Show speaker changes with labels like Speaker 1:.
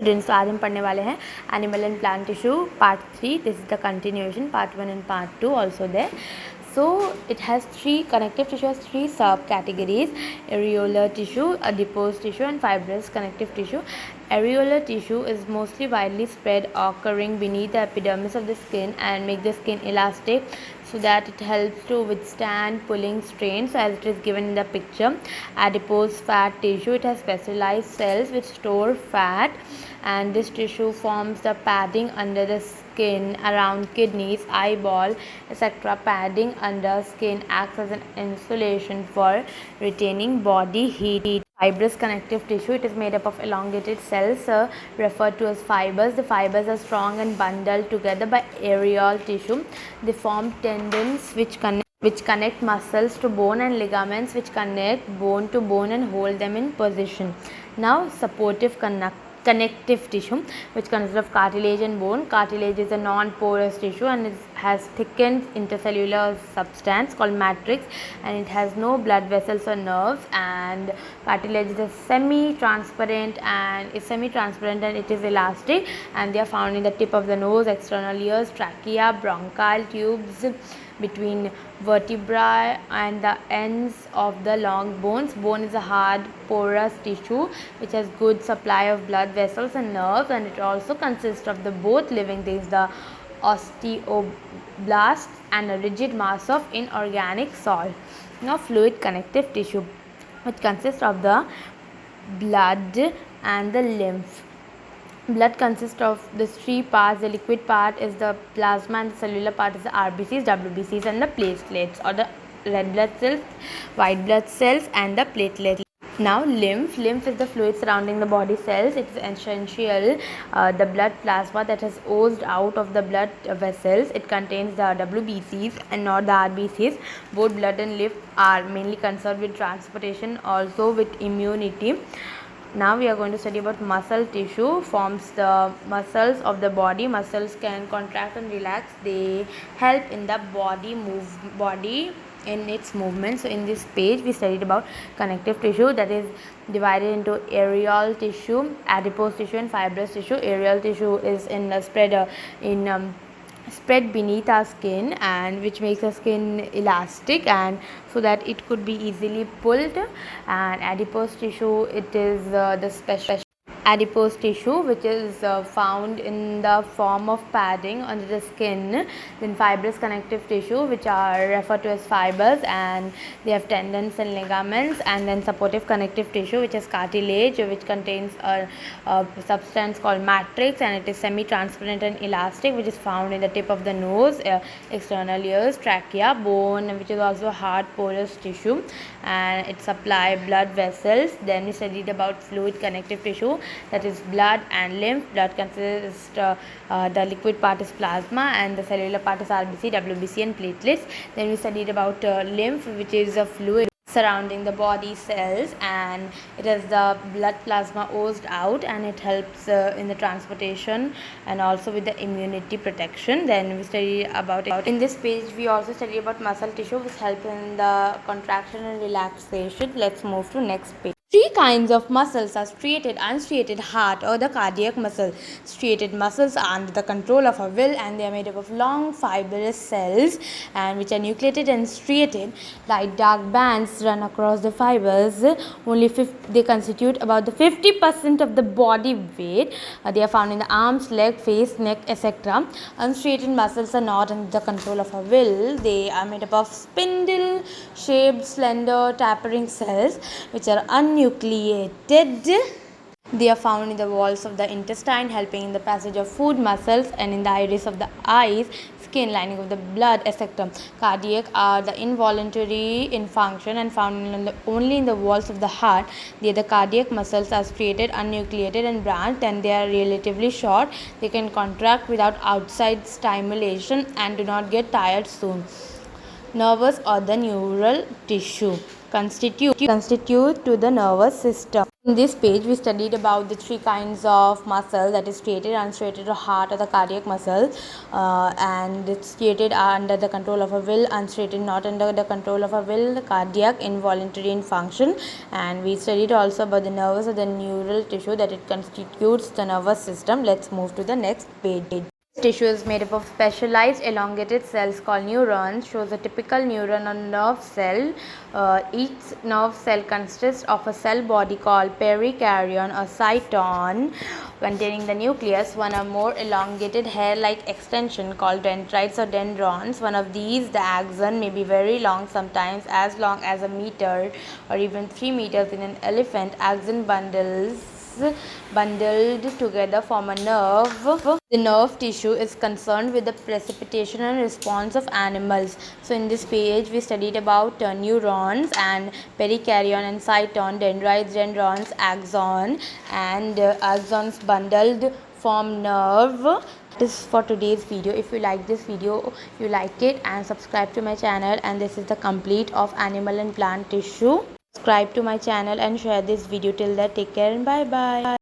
Speaker 1: Students, तो आज हम पढ़ने वाले हैं animal and plant tissue part 3. This is the continuation. Part 1 and part 2 also there. So it has connective tissue has three subcategories: areolar tissue, adipose tissue, and fibrous connective tissue. Areolar tissue is mostly widely spread, occurring beneath the epidermis of the skin and make the skin elastic so that it helps to withstand pulling strain. So as it is given in the picture, adipose fat tissue, it has specialized cells which store fat, and this tissue forms the padding under the skin around kidneys, eyeball, etc. Padding under skin acts as an insulation for retaining body heat. Fibrous connective tissue, it is made up of elongated cells referred to as fibers. The fibers are strong and bundled together by areolar tissue. They form tendons which connect muscles to bone, and ligaments which connect bone to bone and hold them in position. Now, supportive connective tissue, which consists of cartilage and bone. Cartilage is a non-porous tissue and it has thickened intercellular substance called matrix, and it has no blood vessels or nerves. And cartilage is semi-transparent and it is elastic, and they are found in the tip of the nose, external ears, trachea, bronchial tubes, between vertebrae and the ends of the long bones. Bone is a hard porous tissue which has good supply of blood vessels and nerves, and it also consists of the both living things, the osteoblasts, and a rigid mass of inorganic soil. Now, fluid connective tissue, which consists of the blood and the lymph. Blood consists of the three parts. The liquid part is the plasma, and the cellular part is the RBCs, WBCs, and the platelets, or the red blood cells, white blood cells, and the platelets. Now, lymph is the fluid surrounding the body cells. It is essential the blood plasma that has oozed out of the blood vessels. It contains the WBCs and not the RBCs. Both blood and lymph are mainly concerned with transportation, also with immunity. Now we are going to study about muscle tissue. Forms the muscles of the body. Muscles can contract and relax. They help in the body in its movement. So in this page we studied about connective tissue, that is divided into areolar tissue, adipose tissue, and fibrous tissue. Areolar tissue is spread beneath our skin, and which makes our skin elastic and so that it could be easily pulled. And adipose tissue, it is the special adipose tissue which is found in the form of padding under the skin. Then fibrous connective tissue, which are referred to as fibers, and they have tendons and ligaments. And then supportive connective tissue, which is cartilage, which contains a substance called matrix, and it is semi-transparent and elastic, which is found in the tip of the nose, external ears, trachea, bone, which is also hard porous tissue, and it supplies blood vessels. Then we studied about fluid connective tissue, that is blood and lymph. Blood consists the liquid part is plasma, and the cellular part is RBC, WBC, and platelets. Then we studied about lymph, which is a fluid surrounding the body cells, and it has the blood plasma oozed out, and it helps in the transportation and also with the immunity protection. Then we study about it. In this page we also study about muscle tissue, which helps in the contraction and relaxation. Let's move to next page. Three kinds of muscles are striated, unstriated heart, or the cardiac muscle. Striated muscles are under the control of our will, and they are made up of long fibrous cells, and which are nucleated and striated. Light dark bands run across the fibers. They constitute about the 50% of the body weight. They are found in the arms, leg, face, neck, etc. Unstriated muscles are not under the control of our will. They are made up of spindle-shaped, slender, tapering cells, which are unnucleated. They are found in the walls of the intestine, helping in the passage of food, muscles, and in the iris of the eyes, skin, lining of the blood, etc. Cardiac are the involuntary in function and found only in the walls of the heart. The cardiac muscles are striated, unnucleated, and branched, and they are relatively short. They can contract without outside stimulation and do not get tired soon. Nervous or the neural tissue constitute to the nervous system. In this page, we studied about the three kinds of muscle, that is striated, unstriated, or heart or the cardiac muscle, and it's striated under the control of a will, unstriated not under the control of a will, the cardiac, involuntary in function. And we studied also about the nervous or the neural tissue that it constitutes the nervous system. Let's move to the next page. Tissue is made up of specialized elongated cells called neurons. Shows a typical neuron or nerve cell. Each nerve cell consists of a cell body called perikaryon or cyton containing the nucleus, one or more elongated hair-like extension called dendrites or dendrons. One of these, the axon, may be very long, sometimes as long as a meter or even 3 meters in an elephant. Axon bundled together form a nerve. The nerve tissue is concerned with the precipitation and response of animals. So in this page we studied about neurons and perikaryon and cyton, dendrites, dendrons, axon, and axons bundled form nerve. This is for today's video. If you like this video, you like it and subscribe to my channel. And this is the complete of animal and plant tissue. Subscribe to my channel and share this video. Till then, take care and bye bye.